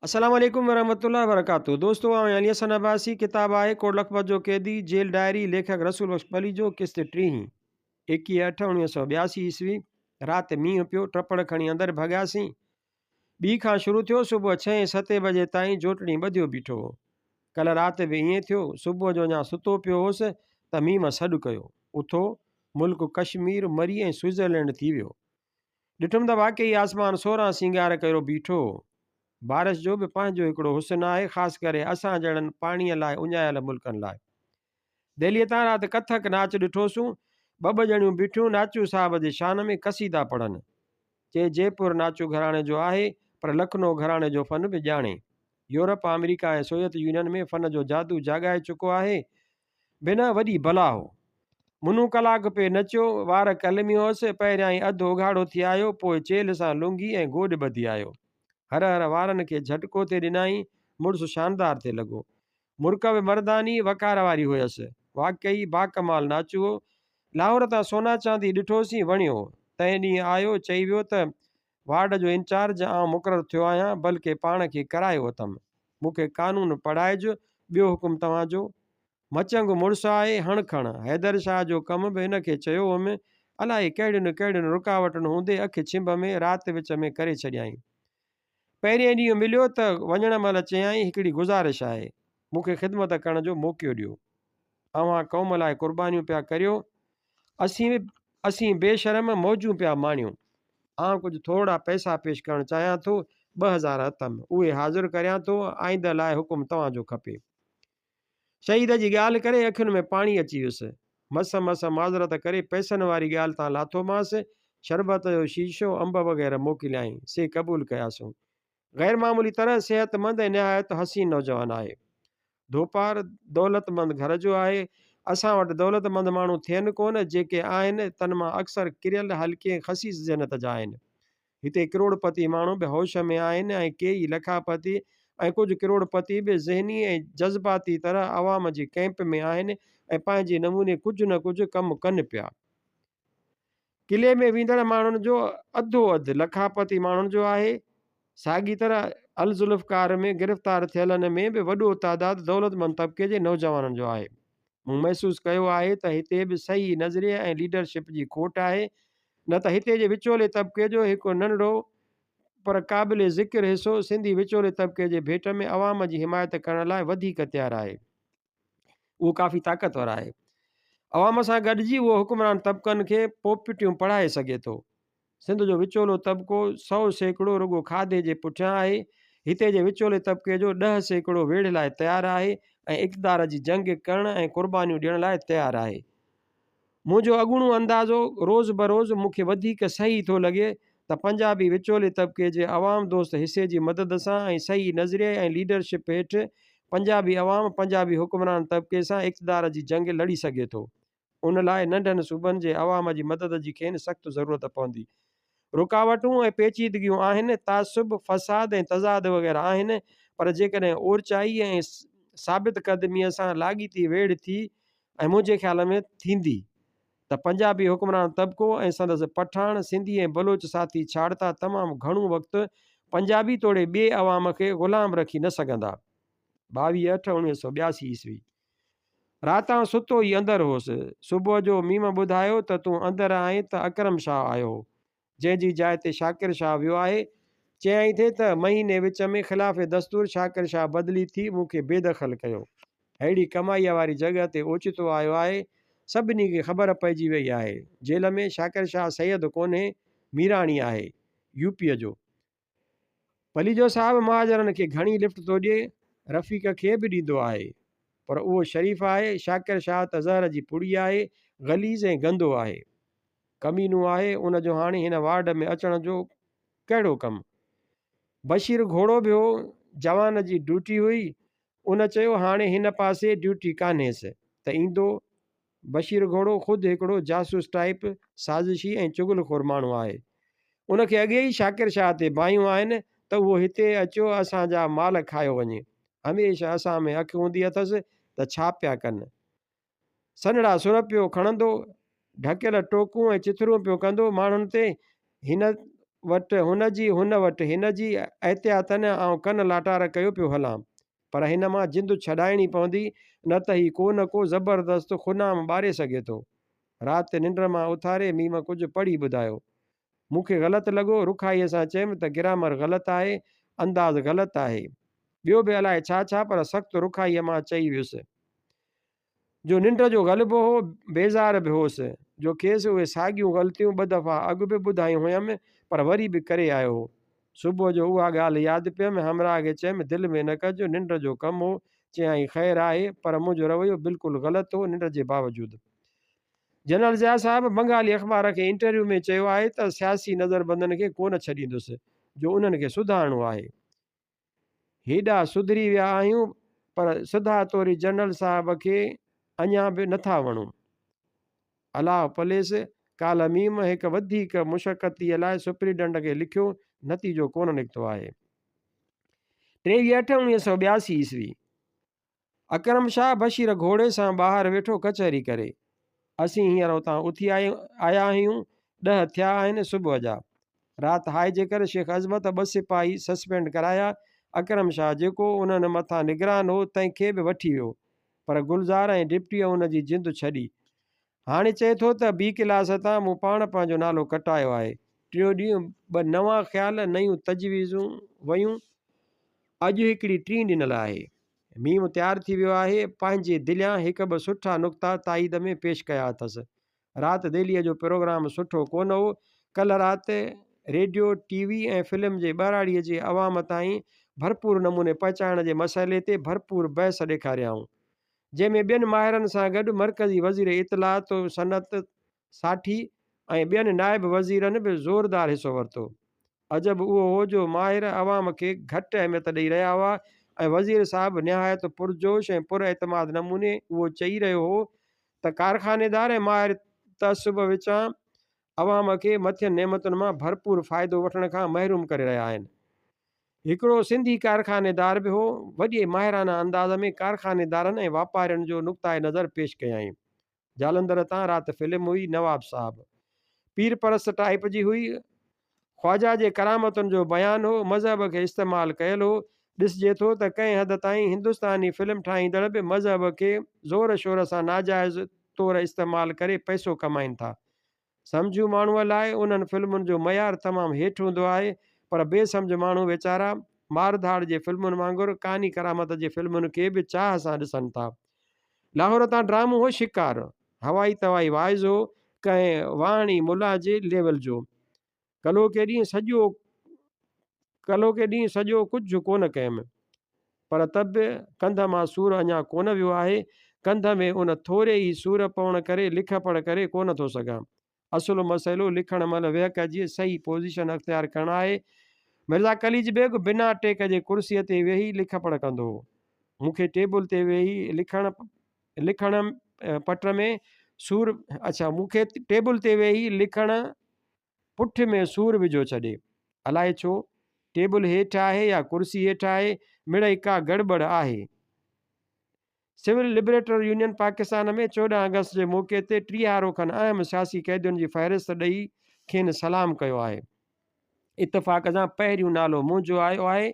अस्सलाम वालेकुम वरहमतुल्लाहि वबरकातुहू। दोस्तों अली हसन अब्बासी किताब आहे कोट लखपत जो कैदी जेल डायरी लेखक रसूल बख्श पली जो किस्त टीं 21/8/1982 ईस्वी। राति मींहुं पियो टपड़ खणी अंदरि भॻियासीं। ॿी खां शुरू थियो सुबुह 6-7 बजे ताईं जोटणी ॿधियो बीठो हो। कल्ह राति बि ईअं थियो। सुबुह जो अञा सुतो पियो हुउसि त मींहं मां सॾु कयो। उथो मुल्क कश्मीर मरी ऐं स्विट्ज़रलैंड थी वियो। ॾिठुमि त वाक़ई आसमान सोरहं सिंगार कयो बीठो हो। बारिश जो बि पंहिंजो हिकिड़ो हुस्न आहे, ख़ासि करे असां जहिड़नि पाणीअ लाइ उञायल मुल्कनि लाइ। दिल्लीअ तां राति कथक नाच ॾिठोसूं। ॿ ॼणियूं बीठियूं नाचू साहब जे शान में कसीदा पढ़नि। जयपुर नाचू घराणे जो आहे, पर लखनऊ घराणे जो फ़न बि ॼाणे। यूरोप अमेरिका ऐं सोवियत यूनियन में फ़न जो जादू जाॻाए चुको आहे। बिन वॾी भला हो। मुनू कलाक पे नचियो, वार कलमी हुअसि, पहिरियां ई अधु उघाड़ो थी आयो, पोइ चेल सां लुंगी ऐं गोॾ ॿधी आयो। हर हर वारनि खे झटको ते ॾिनाई। मुड़ुसु शानदार थिए लॻो। मुर्क बि मर्दानी वकार वारी हुयसि। वाकई बाकमाल नाचुओ। लाहौर तां सोना चांदी ॾिठोसीं, वणियो। तंहिं ॾींहुं आयो, चई वियो त वार्ड जो इंचार्ज आउं मुक़ररु थियो आहियां, बल्कि पाण खे कराए वरितमि। मूंखे कानून पढ़ाइजो। ॿियो हुकुम तव्हांजो। मचंग मुड़ुसु आहे, हण खण। हैदर शाह जो कम बि हिन खे चयो हुअमि। अलाए कहिड़ियुनि कहिड़ियुनि रुकावटुनि हूंदे अखि छिंभ में राति विच में करे छॾियईं। पहिरियों ॾींहुं मिलियो त वञण महिल चयाईं, हिकिड़ी गुज़ारिश आहे, मूंखे ख़िदमत करण जो मौक़ो ॾियो। अव्हां क़ौम लाइ क़ुर्बानियूं पिया करियो, असीं बेशरम मौजूं पिया माणियूं। आउं कुझु थोरा पैसा पेश करणु चाहियां थो। 2000 हथमि, उहे हाज़िर करियां थो। आईंदह लाइ हुकुम तव्हांजो खपे। शहीद जी ॻाल्हि करे अखियुनि में पाणी अची वियुसि। मस मस माज़रत करे पैसनि वारी ॻाल्हि तां लाथोमांसि। शरबत जो शीशो अंब वग़ैरह मोकिलियाईं, से क़बूल कयासूं। गैर मामूली तरह सेहतमंद ऐं निहायत हसीन नौजवान आहे। धोपार दौलतमंद घर जो आहे। असां वटि दौलतमंद माण्हू थियनि कोन, जेके आहिनि तन मां अक्सर किरियल हल्के ख़सीस ज़नत जा आहिनि। हिते करोड़पति माण्हू बि होश में आहिनि ऐं केई लखापति ऐं कुझु करोड़पति बि ज़हनी ऐं जज़्बाती तरह अवाम जी कैंप में आहिनि ऐं पंहिंजे नमूने कुझु न कुझु कमु कनि पिया। किले में वेंदड़ माण्हुनि जो अधो अधु लखापति माण्हुनि जो आहे। साॻी तरह अल ज़ुल्फ़कार में गिरफ़्तार थियलनि में बि वॾो तइदादु दौलतमंद तबिके जे नौजवाननि जो आहे। मूं महसूसु कयो आहे त हिते बि सही नज़रिए ऐं लीडरशिप जी खोट आहे। न त हिते जे विचोले तबिके जो हिकु नंढड़ो पर क़ाबिल ज़िक्र हिसो सिंधी विचोले तबिके जे भेट में अवाम जी हिमायत करण लाइ वधीक तयारु आहे। उहो काफ़ी ताक़तवर आहे। अवाम सां गॾिजी उहो हुकुमरान तबिकनि खे पोपिटियूं पढ़ाए सघे थो। सिंध जो विचोलो तबिको 100% रुगो खाधे जे पुठियां आहे। हिते जे विचोले तबिके जो 10% वेढ़ लाइ तयारु आहे ऐं इक़्तिदार जी जंग करण ऐं क़ुर्बानियूं ॾियण लाइ तयारु आहे। मुंहिंजो अॻूणो अंदाज़ो रोज़ बरोज़ मूंखे वधीक सही थो लॻे त पंजाबी विचोले तबिके जे अवाम दोस्त हिसे जी मदद सां ऐं सही नज़रिए ऐं लीडरशिप हेठि पंजाबी अवाम पंजाबी हुकुमरान तबिके सां इक़्तिदार जी जंग लड़ी सघे थो। उन लाइ नंढनि सूबनि जे अवाम जी मदद जी खेनि सख़्तु ज़रूरत पवंदी। रुकावटूं ऐं पेचीदगियूं आहिनि, तासुब, फ़साद ऐं तज़ाद वग़ैरह आहिनि, पर जेकॾहिं ओरचाई ऐं साबित क़दमीअ सां लाॻीती वेड़ थी ऐं मुंहिंजे ख़्याल में थींदी त पंजाबी हुकुमरान तबिको ऐं संदसि पठान, सिंधी ऐं बलोच साथी छाड़ता तमामु घणो वक़्तु पंजाबी तोड़े ॿिए अवाम खे ग़ुलाम रखी न सघंदा। 22/8/1982 ईस्वी। रातां सुतो ई अंदरि हुउसि। सुबुह जो मीम ॿुधायो त तूं अंदरि आहीं त अकरम शाह आयो हो, जंहिंजी जाइ ते शाकिर शाह वियो आहे। चयाईं थे त महीने विच में ख़िलाफ़ दस्तूर शाकिर शाह बदिली थी मूंखे बेदख़ल कयो। अहिड़ी कमाईअ वारी जॻह ते ओचितो आयो आहे। सभिनी खे ख़बर पइजी वई आहे। जेल में शाकिर शाह सैयद कोन्हे, मीराणी आहे, यूपीअ जो। पलीजो साहब महाजरनि खे घणी लिफ्ट थो ॾिए, रफ़ीक खे बि ॾींदो आहे, पर उहो शरीफ़ आहे। शाकिर शाह त ज़हर जी पुड़ी आहे, गलीज़ ऐं गंदो आहे, कमीनो आहे। उन जो हाणे हिन वार्ड में अचण जो कहिड़ो कमु? बशीर घोड़ो बि हो, जवान जी ड्यूटी हुई। उन चयो हाणे हिन पासे ड्यूटी कान्हेसि त ईंदो। बशीर घोड़ो ख़ुदि हिकिड़ो जासूस टाइप साज़िशी ऐं चुगलखोर माण्हू आहे। उनखे अॻे ई शाकिर शाह ते बाहियूं आहिनि त उहो हिते अचो असांजा माल खायो वञे। हमेशह असां में अखि हूंदी अथसि त छा पिया कनि। सनड़ा सुर पियो खणंदो, ढकियल टोकूं ऐं चिथरूं पियो कंदो माण्हुनि ते। हिन वटि हुनजी हुन वटि हिन जी एहतियातन ऐं कन लाटार कयो पियो हलां, पर हिन मां जिंदु छॾाइणी पवंदी, न त ही को न को ज़बरदस्त ख़ुनाम ॿारे सघे थो। राति निंड मां उथारे मीम कुझु पढ़ी ॿुधायो। मूंखे ग़लति लॻो, रुखाईअ सां चयुमि त ग्रामर ग़लति आहे, अंदाज़ ग़लति आहे, ॿियो बि अलाए छा छा, पर सख़्तु रुखाईअ मां चई वियुसि। जो निंड जो ग़लबो हो, बेज़ार बि होसि, जो खेसि उहे साॻियूं ग़लतियूं ॿ दफ़ा अॻु बि ॿुधायूं हुयमि, पर वरी बि करे आयो हो। सुबुह जो उहा ॻाल्हि यादि पियमि, हमराह खे चयुमि दिलि में न कजो, निंड जो कमु हो। चयाईं ख़ैरु आहे, पर मुंहिंजो रवैयो बिल्कुलु ग़लति हो निंड जे बावजूदि। जनरल ज़िया साहब बंगाली अख़बार खे इंटरव्यू में चयो आहे त सियासी नज़रबंदनि खे कोन छॾींदुसि, जो उन्हनि खे सुधारणो आहे। हेॾा सुधरी विया आहियूं, पर सिधा तौरी जनरल साहब खे अञा बि नथा वणूं। अलाह पलेस कालमीम हिकु वधीक मुशक़तीअ लाइ सुप्रीडेंट खे लिखियो, नतीजो कोन निकितो आहे। 23/8/1982 ईस्वी। अकरम शाह बशीर घोड़े सां ॿाहिरि वेठो कचहरी करे। असीं हींअर उतां उथी आया आहियूं, 10 थिया आहिनि सुबुह जा। राति हाई जे करे शेख अज़मत 2 सिपाही सस्पेंड कराया। अकरम शाह जेको उन्हनि मथां निगरान हो, तंहिंखे बि वठी वियो, पर गुलज़ार ऐं डिप्टीअ उन जी जिंदु छॾी। हाणे चए थो त बी क्लास तां मूं पाण पंहिंजो नालो कटायो आहे। टियों ॾींहुं 2 नवां ख़्याल, नयूं तजवीज़ूं वयूं। अॼु हिकिड़ी टीं ॾिनल आहे। मीम तयारु थी वियो आहे। पंहिंजे दिलियां हिकु ॿ सुठा नुक़्ता ताईद में पेश कया अथसि। राति दिल्लीअ जो प्रोग्राम सुठो कोन हो। कल्ह राति रेडियो, टीवी ऐं फिल्म जे ॿाराड़ीअ जे अवाम ताईं भरपूर नमूने पहुचाइण जे मसइले ते भरपूर बहस ॾेखारियाऊं, जंहिंमें ॿियनि माहिरनि सां गॾु मरकज़ी वज़ीर इतलात सनत साठी ऐं ॿियनि नाइब वज़ीरनि बि ज़ोरदार हिसो वरितो। अजब उहो हो जो माहिर अवाम खे घटि अहमियत ॾेई रहिया हुआ, ऐं वज़ीर साहब निहायत पुरजोश ऐं पुरएतमाद नमूने उहो चई रहियो हो त कारखानेदार ऐं माहिर तअसुब विचां अवाम खे मथियनि नेमतुनि मां भरपूर फ़ाइदो वठण खां महरूम करे रहिया आहिनि। हिकिड़ो सिंधी कारखानेदार बि हो। वॾे माहिराना अंदाज़ में कारखानेदारनि ऐं वापारियुनि जो नुक़्ताए नज़र पेश कयाई। जालंधर तां राति फिल्म हुई नवाब साहब, पीर परस्त टाइप जी हुई। ख्वाजा जे करामतुनि जो बयानु हो, मज़हब खे इस्तेमालु कयल हो। ॾिसिजे थो त कंहिं हद ताईं हिंदुस्तानी फिल्म ठाहींदड़ बि मज़हब खे ज़ोर शोर सां नाजाइज़ तौरु इस्तेमालु करे पैसो कमाइनि था। सम्झू माण्हूअ लाइ उन्हनि फिल्मुनि जो मयारु तमामु हेठि हूंदो आहे, पर बेसम्झ माण्हू वीचारा मारधाड़ जे फिल्मुनि वांगुरु कानी करामत जे फिल्मुनि खे बि चाह सां ॾिसनि था। लाहौर तां ड्रामो हो शिकार, हवाई तवाई वाइज़ हो, कंहिं वाहणी मुला जे लेवल जो। कलो के ॾींहुं सॼो कुझु कोन कयुमि, पर तब बि कंध मां सूर अञा कोन वियो आहे। कंध में उन थोरे ई सूर पवण करे लिख पढ़ करे कोन थो सघां। असुलु मसइलो लिखण महिल विहक जी सही पोज़ीशन अख़्तियार करणु आहे। मिर्ज़ा कलीज बेग बिना टेक जे कुर्सीअ ते वेही लिख पढ़ कंदो हो। मूंखे टेबल ते वेही लिखण पट में सूर मूंखे टेबल ते वेही लिखण पुठ में सूर विझो छॾे। अलाए छो टेबल हेठि आहे या कुर्सी हेठि आहे, मिड़ई का गड़बड़ आहे। सिविल लिबरेटर यूनियन पाकिस्तान में 14 अगस्त जे मौक़े ते 30 खनि अहम सियासी क़ैदियुनि जी फ़हरिस्त ॾेई खेनि सलाम कयो आहे। इतफ़ाक़ सां पहिरियों नालो मुंहिंजो आयो आहे।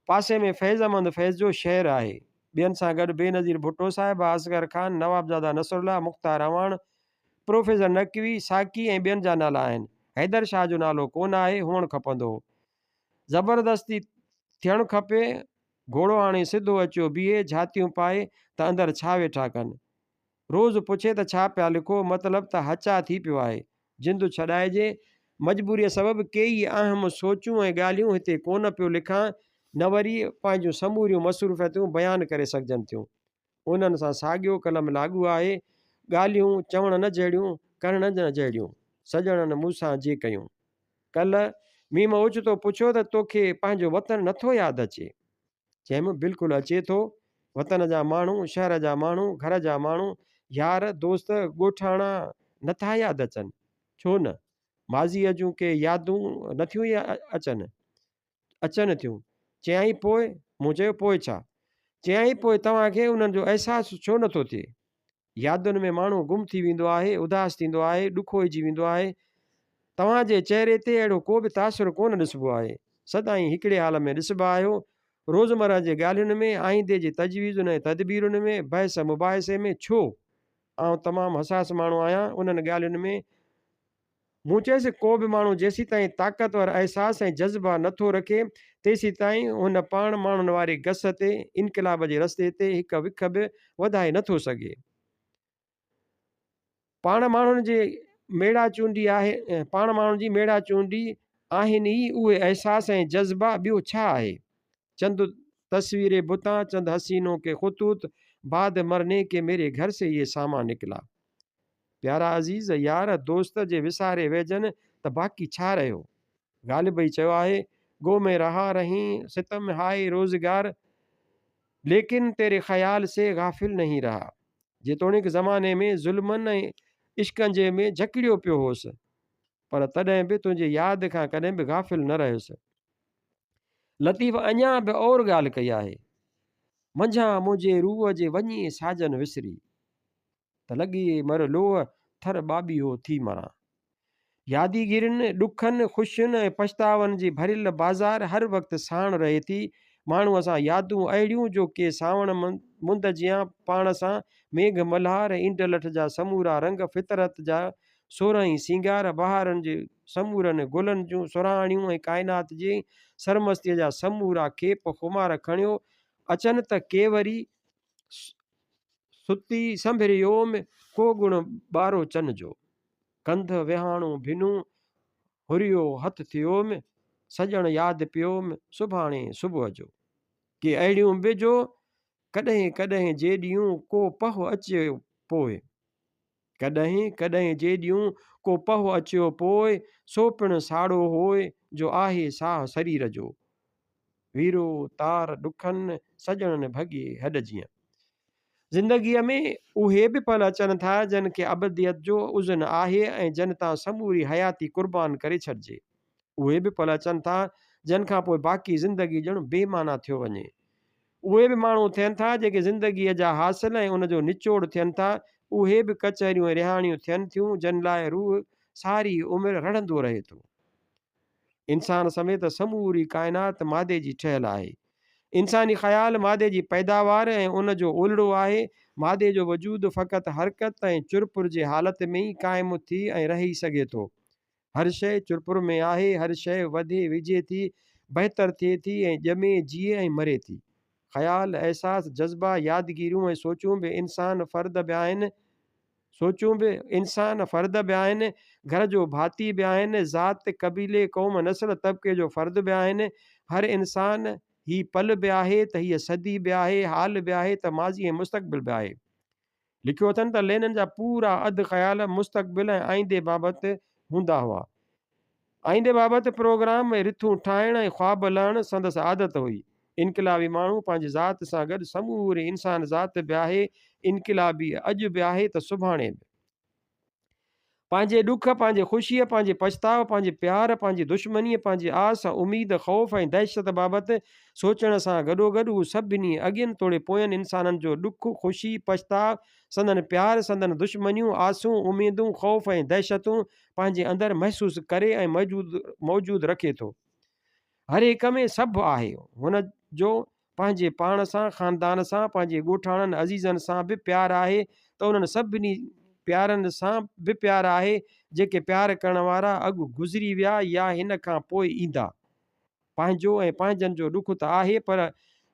पासे में फैज़ अहमद फैज़ जो शहर आहे। ॿियनि सां गॾु बेनज़ीर भुट्टो साहिब, असगर खान, नवाबज़ादा नसरुल्ला, मुख़्तार अवान, प्रोफेसर नकवी, साकी ऐं ॿियनि जा नाला आहिनि। हैदर शाह जो नालो कोन आहे, हुअणु खपंदो। ज़बरदस्ती थियणु खपे। घोड़ो हाणे सिधो अचियो बीहे, झातियूं पाए त अंदरि छा वेठा कनि। रोज़ु पुछे त छा पिया लिखो, मतिलबु त हचा थी पियो आहे। जिंदु छॾाइजे, मजबूरीअ सबबु कई अहम सोचूं ऐं ॻाल्हियूं हिते कोन पियो लिखां, न वरी पंहिंजूं समूरियूं मसरूफ़ियतूं बयानु करे सघजनि थियूं। उन्हनि सां साॻियो कलम लागू आहे। ॻाल्हियूं चवण न जहिड़ियूं, करण न जहिड़ियूं, सॼणनि मूंसां जे कयूं। कल्ह मीम ओचितो पुछियो त तोखे पंहिंजो वतन नथो यादि अचे? चयमि बिल्कुलु अचे थो। वतन जा माण्हू, शहर जा माण्हू, घर जा माण्हू, यार दोस्त, ॻोठाणा नथा यादि अचनि? छो न? माज़ीअ जूं के यादूं नथियूं अचनि थियूं। चयाईं पोइ? मूं चयो पोइ छा? चयाईं पोइ तव्हांखे उन्हनि जो अहसासु छो नथो थिए? यादुनि में माण्हू गुम थी वेंदो आहे, उदास थींदो आहे, ॾुखोइजी वेंदो आहे। तव्हांजे चहिरे ते अहिड़ो को बि तासिर कोन ॾिसिबो आहे। सदाईं हिकिड़े हाल में ॾिसबा आहियो। रोज़मर्रा जे ॻाल्हियुनि में, आईंदे जी तजवीज़ुनि ऐं तदबीरुनि में, बहस मुबाहिसे में। छो आउं तमामु हसास माण्हू आहियां उन्हनि ॻाल्हियुनि में। मूं चयसि को बि माण्हू जेसीं ताईं ताक़तवर अहसास ऐं जज़्बा नथो रखे तेसीं ताईं हुन पाण माण्हुनि वारे गस ते, इनक़लाब जे रस्ते ते हिकु विख बि वधाए नथो सघे। पाण माण्हुनि जे मेड़ा चूंडी आहे, पाण माण्हुनि जी मेड़ा चूंडी आहिनि ई उहे अहसास ऐं जज़्बा, ॿियो छा आहे। चंद तस्वीरें बुतां, चंद हसीनों के ख़ुतूत, बाद मरने के मेरे घर से ये सामा निकला। प्यारा अज़ीज़ यार दोस्त जे विसारे वेझनि त बाक़ी छा रहियो। ग़ालिब ई चयो आहे, गो में रहा रही सितम हाय रोज़गार, लेकिन तेरे ख़याल से गाफ़िल नहीं रहा। जेतोणीकि ज़माने में ज़ुल्मनि ऐं इश्कंजे में झकिड़ियो पियो होसि, पर तॾहिं बि तुंहिंजे यादि खां कॾहिं बि गाफ़िल न रहियुसि। लतीफ़ अञा बि और ॻाल्हि कई आहे, मंझां मुंहिंजे रूह जे वञी साजन विसरी, त लॻी मर लोह थर ॿाॿीहो थी मरां। यादगिरियुनि, ॾुखनि, ख़ुशियुनि ऐं पछतावनि जी भरियल बाज़ार हर वक़्तु साण रहे थी। माण्हूअ सां यादूं अहिड़ियूं जो के सावण मुंद जियां पाण सां मेघ मल्हार, ईंड लठ जा समूरा रंग, फितरत जा सोरहीं सिंगार, बहारनि जे समूरनि गुलनि जूं सुराणियूं ऐं काइनात जी सरमस्तीअ जा समूरा खेप खुमार खणियो अचनि त के वरी सुती संभरियोम को गुण ॿारो चन जो। कंध विहाणो भिनू हुरियो हथ थियोम, सजण यादि पियोम सुभाणे सुबुह जो। के अहिड़ियूं बि जो कॾहिं कॾहिं जे ॾींहं को पह अचे पोइ, कॾहिं कॾहिं जे ॾींहं को पह अचियो पोइ, सो पिणु साड़ो होए जो आहे साह शरीर जो। वीरो तार ॾुखनि सजणनि भॻे हॾ जीअं। ज़िंदगीअ में उहे बि पल अचनि था जिन खे अबदियत जो उज़न आहे ऐं जिन तां समूरी हयाती क़ुर्बान करे छॾिजे। उहे बि पल अचनि था जिन खां पोइ बाक़ी ज़िंदगी ॼण बेमाना थियो वञे। उहे बि माण्हू थियनि था जेके ज़िंदगीअ जा हासिल ऐं उनजो निचोड़ थियनि था। उहे बि कचहरियूं ऐं रिहाणियूं थियनि थियूं जिन लाइ रूह सारी उमिरि रड़ंदो रहे थो। इंसान समेत समूरी काइनात मादे जी ठहियलु आहे। इंसानी ख़्याल मादे जी पैदावार ऐं उन जो ओलड़ो आहे। मादे जो वजूद फ़क़ति हरकत ऐं चुरपुर जे हालत में ई क़ाइमु थी ऐं रही सघे थो। हर शइ चुरपुर में आहे, हर शइ वधे विझे थी, बहितर थिए थी ऐं ॼमे जीए ऐं मरे थी। ख़्याल, एहसास, जज़्बा, यादगिरियूं ऐं सोचूं बि इंसान फ़र्द बि आहिनि। सोचूं बि इंसान फ़र्द बि आहिनि, घर जो भाती बि आहिनि, ज़ात, क़बीले, क़ौम, नस्ल, तबिके जो फ़र्द बि आहिनि। हर इंसान ही पल बि आहे त हीअ सदी बि आहे, हाल बि आहे त माज़ी ऐं मुस्तक़बिल बि आहे। लिखियो अथनि त लेनिन जा पूरा अधु ख़्याल मुस्तक़बिल ऐं आईंदे बाबति हूंदा हुआ। आईंदे बाबति प्रोग्राम ऐं रिथूं ठाहिण ऐं ख़्वाब लहण संदसि आदत हुई। इनक़लाबी माण्हू पंहिंजी ज़ात सां गॾु समूरे इंसान ज़ात बि आहे। इनक़लाबी अॼु बि आहे त सुभाणे बि। पंहिंजे ॾुख, पंहिंजे ख़ुशीअ, पंहिंजे पछताव, पंहिंजे प्यार, पंहिंजी दुश्मनीअ, पंहिंजी आस, उमीद, ख़ौफ़ ऐं दहशत बाबति सोचण सां गॾोगॾु उहो सभिनी अॻियनि तोड़े पोयनि इंसाननि जो ॾुख, ख़ुशी, पछताव, संदन प्यार, संदन दुश्मनियूं, आसूं, उमीदूं, ख़ौफ़ ऐं दहशतूं पंहिंजे अंदरि महसूसु करे ऐं मौजूदु रखे थो। हर हिक में सभु आहे। हुन जो पंहिंजे पाण सां, ख़ानदान सां, पंहिंजे ॻोठाणनि अज़ीज़नि सां बि प्यारु आहे त उन्हनि सभिनी प्यारनि सां बि प्यारु आहे जेके प्यारु करण वारा अॻु गुज़री विया या हिन खां पोइ ईंदा। पंहिंजो ऐं पंहिंजनि जो ॾुख त आहे, पर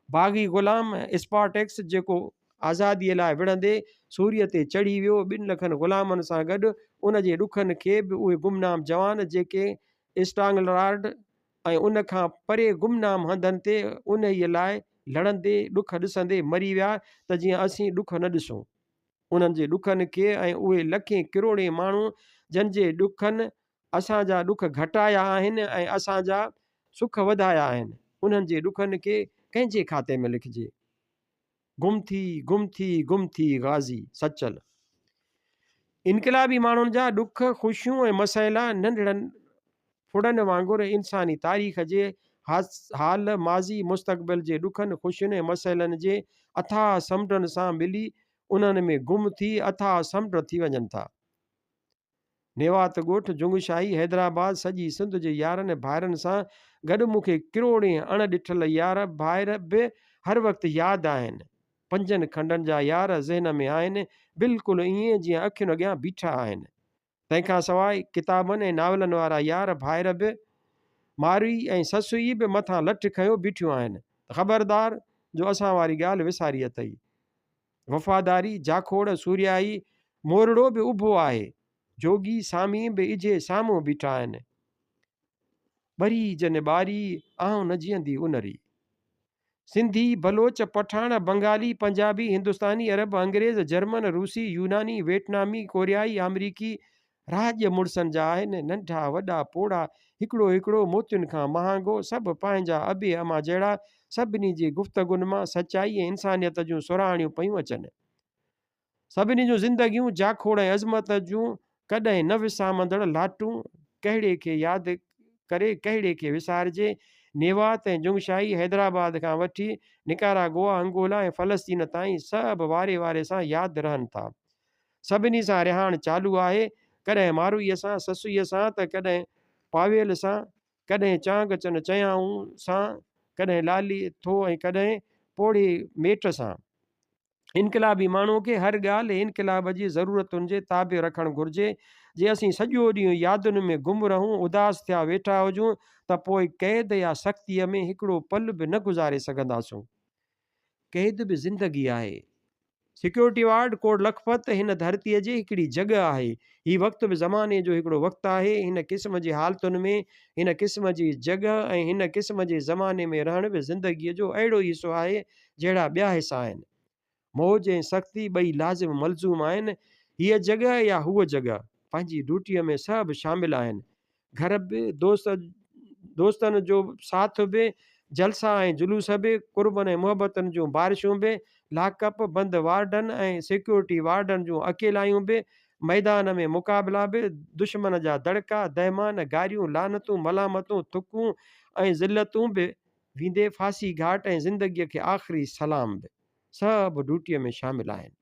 बाग़ी ग़ुलाम स्पार्टेक्स जेको आज़ादीअ लाइ विढ़ंदे सूरीअ ते चढ़ी वियो, 2 लखनि ग़ुलामनि सां गॾु उन जे ॾुखनि खे बि उहे गुमनाम जवान जेके स्टांगलराड ऐं उन खां परे गुमनाम हंधनि ते उन ई लाइ लड़ंदे ॾुख ॾिसंदे मरी विया त जीअं असीं ॾुख न ॾिसूं। उन्हनि जे ॾुखनि खे ऐं उहे लखे किरोड़े माण्हू जिन जे ॾुखनि असांजा ॾुख घटाया आहिनि ऐं असांजा सुख वधाया आहिनि, उन्हनि जे ॾुखनि खे कंहिंजे खाते में लिखिजे। गुम थी गुम थी गुम थी गाज़ी सचल। इनक़लाबी माण्हुनि जा ॾुख, ख़ुशियूं ऐं मसइला नंढड़नि फुड़नि वांगुरु इंसानी तारीख़ जे हाल, माज़ी, मुस्तक़बिल जे ॾुखनि, ख़ुशियुनि ऐं मसइलनि जे अथाह समुंडनि सां मिली उन्हनि में गुम थी अथाह समुंड थी वञनि था। नेवात ॻोठ, जुंगशाही, हैदराबाद, सॼी सिंध जे यारनि भाइरनि सां गॾु मूंखे किरोड़े अणॾिठल यार भाइर बि हर वक़्तु यादि आहिनि। 5 खंडनि जा यार ज़हन में आहिनि, बिल्कुलु ईअं जीअं अखियुनि अॻियां बीठा आहिनि। तंहिंखां सवाइ किताबनि ऐं नावलनि वारा यार भाइर बि मारी ऐं ससुई बि मथां लठ खयो बीठियूं आहिनि। ख़बरदार जो असां वारी ॻाल्हि विसारी अथई। वफ़ादारी, जाखोड़, सूर्याई, मोरड़ो बि उभो आहे। जोगी सामी बि इजे साम्हूं बीठा आहिनि। ॿरी जन ॿारी आऊं न जीअंदी उनरी। सिंधी, बलोच, पठान, बंगाली, पंजाबी, हिंदुस्तानी, अरब, अंग्रेज़, जर्मन, रूसी, यूनानी, वियतनामी, कोरियाई, अमरीकी राज्य मुड़सनि जा आहिनि। नंढा वॾा पोड़ा, हिकिड़ो हिकिड़ो मोतियुनि खां महांगो, सभु पंहिंजा अबे अमा जहिड़ा। सभिनी जी गुफ़्तगुनि मां सचाई ऐं इंसानियत जूं सुराणियूं पयूं अचनि। सभिनी जूं ज़िंदगियूं जाखोड़ ऐं अज़मत जूं कॾहिं न विसामंदड़ लाटूं। कहिड़े खे यादि करे कहिड़े खे विसारिजे। नेवात ऐं जुंगशाही, हैदराबाद खां वठी निकारागुआ, अंगोला ऐं फ़लस्तीन ताईं सभु वारे वारे सां यादि रहनि था। सभिनी सां रिहाण चालू आहे, कॾहिं मारुईअ सां, ससुईअ सां, त कॾहिं पावेल सां, कॾहिं चांग चन चयाऊं सां, कॾहिं लाली थो ऐं कॾहिं पोड़े मेट सां। इनक़िलाबी माण्हूअ खे हर ॻाल्हि इनक़िलाब जी ज़रूरतुनि जे ताबे रखणु घुरिजे। जे असीं सॼो ॾींहुं यादुनि में गुम रहूं, उदास थिया वेठा हुजूं, त पोइ क़ैद या सख़्तीअ में हिकिड़ो पल बि न गुज़ारे सघंदासूं। क़ैद बि ज़िंदगी आहे। सिक्योरिटी वार्ड कोट लखपत हिन धरतीअ जी हिकिड़ी जॻह आहे। हीउ वक़्तु बि ज़माने जो हिकिड़ो वक़्तु आहे। हिन क़िस्म जी हालतुनि में, हिन क़िस्म जी जॻह ऐं हिन क़िस्म जे ज़माने में रहण बि ज़िंदगीअ जो अहिड़ो हिसो आहे जहिड़ा ॿिया हिसा आहिनि। मौज ऐं सख़्ती ॿई लाज़िम मलज़ूम आहिनि। हीअ जॻह या हूअ जॻह, पंहिंजी ड्यूटीअ में सभु शामिल आहिनि। घर बि, दोस्तनि जो साथ बि, जलसा ऐं जुलूस बि, कुर्बन ऐं मुहबतनि जूं बारिशूं बि, लाकअप, बंदि वार्डन ऐं सिक्योरिटी वार्डन जूं अकेलायूं बि, मैदान में मुक़ाबिला बि, दुश्मन जा दड़का, दहमान, गारियूं, लानतूं, मलामतूं, तुकूं ऐं ज़िलतूं बि, वींदे फांसी घाट ऐं ज़िंदगीअ खे आख़िरी सलाम बि, सभु ड्यूटीअ में शामिल आहिनि।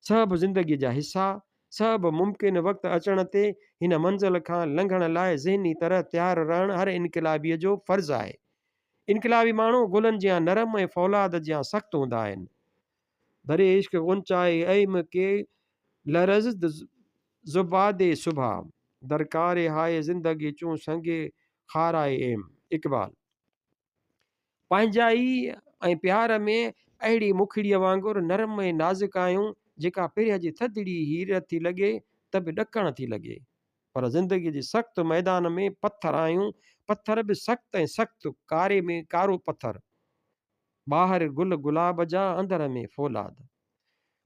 सभु ज़िंदगीअ जा हिसा। सभु मुमकिन वक़्तु अचण ते हिन मंज़िल खां लंघण लाइ ज़हनी तरह तयारु रहणु हर इनक़िलाबीअ जो फ़र्ज़ु आहे। इनक़िलाबी माण्हू गुलनि जियां नरम ऐं फ़ौलाद जियां सख़्तु हूंदा आहिनि। दरे इश्क ऊंचाई ऐम के लरज़ ज़ुबादे सुभा, दरकारे हाय ज़िंदगी चूं संगे खाराए एम। इक़बाल। पंहिंजाई ऐं प्यार में अहिड़ी मुखड़ीअ वांगुरु नरम ऐं नाज़ुक आहियूं, जेका पहिरियां जी थधिड़ी हीर थी लॻे त बि ॾकण थी लॻे। पर ज़िंदगीअ जे सख़्तु मैदान में पथर आहियूं। पथर बि सख़्तु ऐं सख़्तु, कारे में कारो पथर। ॿाहिरि गुल गुलाब जा, अंदर में फ़ौलाद।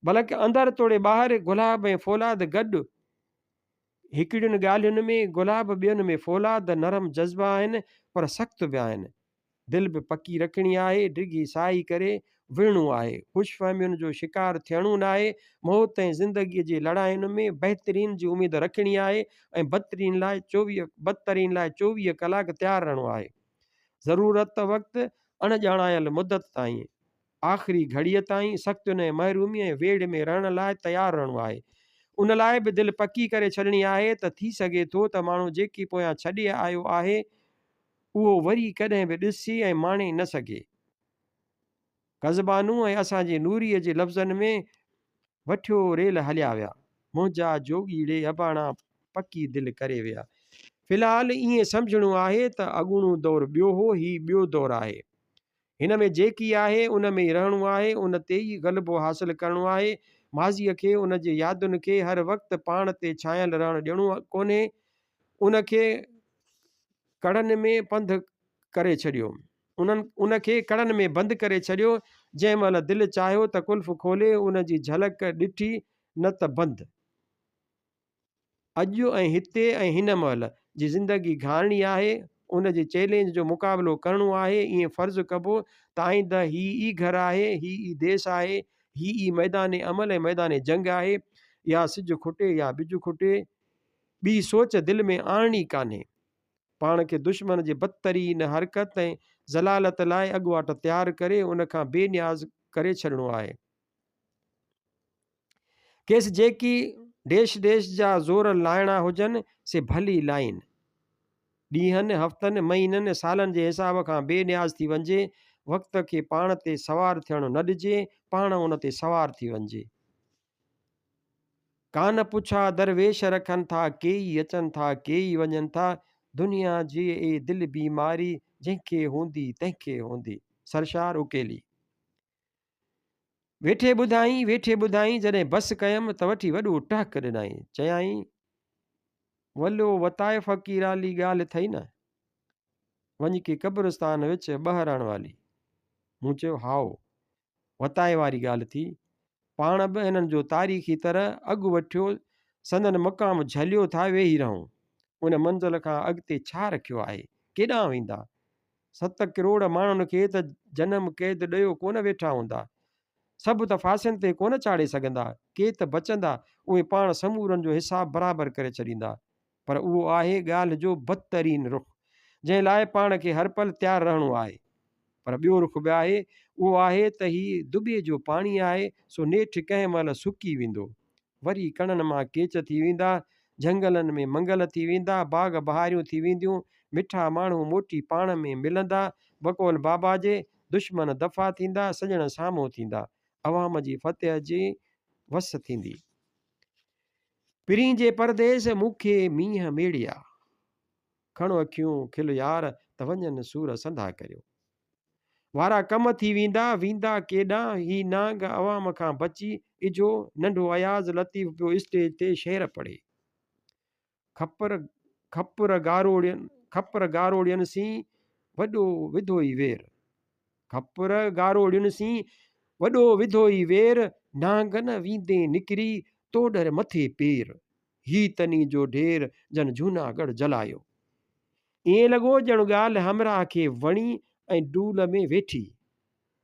बल्कि अंदरि तोड़े ॿाहिरि गुलाब ऐं फ़ौलाद गॾु। हिकिड़ियुनि ॻाल्हियुनि में गुलाब, ॿियनि में फ़ौलाद। नरम जज़्बा आहिनि पर सख़्तु बि आहिनि। दिलि बि पकी रखणी आहे, डिघी साई करे विढ़णो आहे। ख़ुशफ़हमियुनि जो शिकार थियणो न आहे। मौत ऐं ज़िंदगीअ जी लड़ायुनि में बहितरीन जी उमेदु रखणी आहे ऐं बदतरीन लाइ 24 कलाक तयारु रहणो आहे। ज़रूरत वक़्तु, अणॼाणायल मुदत ताईं, आख़िरी घड़ीअ ताईं सख़्तियुनि ऐं महरूमी ऐं वेड़ में रहण लाइ तयारु रहणो आहे। उन लाइ बि दिलि पकी करे छॾणी आहे त थी सघे थो त माण्हू जेकी पोयां छॾे आयो आहे, उहो वरी कॾहिं बि ॾिसी ऐं माणे न सघे। क़ज़बानू ऐं असांजे नूरीअ जे लफ़्ज़नि में वठियो रेल हलिया विया, मुंहिंजा जोगीड़े अबाणा पकी दिलि करे विया। फ़िलहालु ईअं सम्झणो आहे त अॻूणो दौरु ॿियो हो, हीउ ॿियो दौरु आहे। हिन में जेकी आहे उन में ई रहणो आहे, उन ते ई ग़लबो हासिलु करिणो आहे। माज़ीअ खे, उन जे यादुनि खे हर वक़्तु पाण ते छांयल रहणु ॾियणो कोन्हे। उनखे कड़नि में पंधु करे छॾियो, उनखे कड़नि में बंदि करे छॾियो। जंहिं महिल दिलि चाहियो त कुल्फ़ खोले उन जी झलक ॾिठी, न त बंदि। अॼु ऐं हिते ऐं हिन महिल जी ज़िंदगी घारणी आहे। उन जे चैलेंज जो मुक़ाबिलो करिणो आहे। ईअं फ़र्ज़ु कबो त आईंदा हीउ ई घरु आहे, हीउ ई देश आहे, हीउ ई मैदान अमल ऐं मैदान जंग आहे। या सिजु खुटे या बिजु खुटे, ॿी सोच दिलि में आणणी कान्हे। पाण खे दुश्मन जे बदतरीन हरकत ऐं ज़लालत लाइ अॻुवाट तयारु करे उन खां बेनियाज़ करे छॾिणो आहे। केस जेकी देश देश जा ज़ोर लाइणा हुजनि से भली लाइन। ॾींहंनि हफ़्तनि महीननि सालनि जे हिसाब खां बेनियाज़ थी वञिजे। वक़्त खे पाण ते सवार थियणु न ॾिजे, पाण उन ते सवार थी वञिजे। कान पुछा दरवेश रखनि था, केई अचनि था केई वञनि था। दुनिया जी ए दिलि बीमारी, जंहिंखे हूंदी तंहिंखे हूंदी। सरशार उकेली। वेठे ॿुधाई जॾहिं बस कयमि त वठी वॾो टहक ॾिनई। चयाईं, वलो वताए फ़क़ीराली ॻाल्हि अथई न, वञ के क़ब्रिस्तान विच ॿहरण वाली। मूं चयो हाओ, वताए वारी ॻाल्हि थी। पाण बि हिननि जो तारीख़ी तरह अॻु वठियो, संदन मक़ाम झलियो था वेही रहूं। उन मंज़िल खां अॻिते छा रखियो आहे, केॾांहुं वेंदा? 7 करोड़ माण्हुनि खे त जनम क़ैद ॾियो कोन वेठा हूंदा। सभु त फांसियुनि ते कोन चाढ़े सघंदा। के त बचंदा, उहे पाण समूरनि जो हिसाब बराबरि करे छॾींदा। पर उहो आहे ॻाल्हि जो बदतरीन रुख, जंहिं लाइ पाण खे हर पल तयारु रहणो आहे। पर ॿियो रुख बि आहे, उहो आहे त हीउ दुॿे जो पाणी आहे, सो नेठि कंहिं महिल सुकी वेंदो। वरी कणनि मां केच थी वेंदा, झंगलनि में मंगल थी वेंदा, बाग़ बहारियूं थी वेंदियूं, मिठा माण्हू मोटी पाण में मिलंदा, बकौल बाबा जे दुश्मन दफ़ा थींदा, सॼण साम्हूं थींदा, अवाम जी फतेह जी वस थींदी। पिरीं जे परदेस मूंखे मींहं मेड़िया, खणो अखियूं खिल यार त वञनि सूर संधा करियो। वारा कम थी वेंदा केॾां, ही नांग अवाम खां बची, इजो नंढो अयाज़ लतीफ़ पियो स्टेज ते शेर पढ़े। खपर गारोड़ियुनि सी वॾो विधो ई वेर, खपर गारोड़ियुनि सी वॾो विधो ई वेर, नांगन वींदे निकिरी तोड़र मथे पेर, ही तनी जो ढेर जन जूनागढ़ जलायो। ईअं लॻो ॼण ॻाल्हि हमराह खे वणी ऐं डूल में वेठी।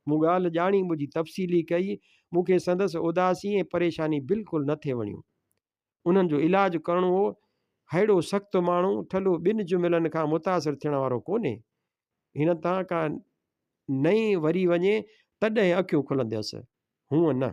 मूं ॻाल्हि ॼाणी मुंहिंजी तफ़सीली कई। मूंखे संदसि उदासी ऐं परेशानी बिल्कुलु न थिए वणियूं। उन्हनि जो इलाजु करिणो हो। अहिड़ो सख़्तु माण्हू ठलो 2 जुमिलनि खां मुतासिर थियण वारो कोन्हे। हिन तां का नई वरी वञे तॾहिं अखियूं खुलंदसि, हूअं न।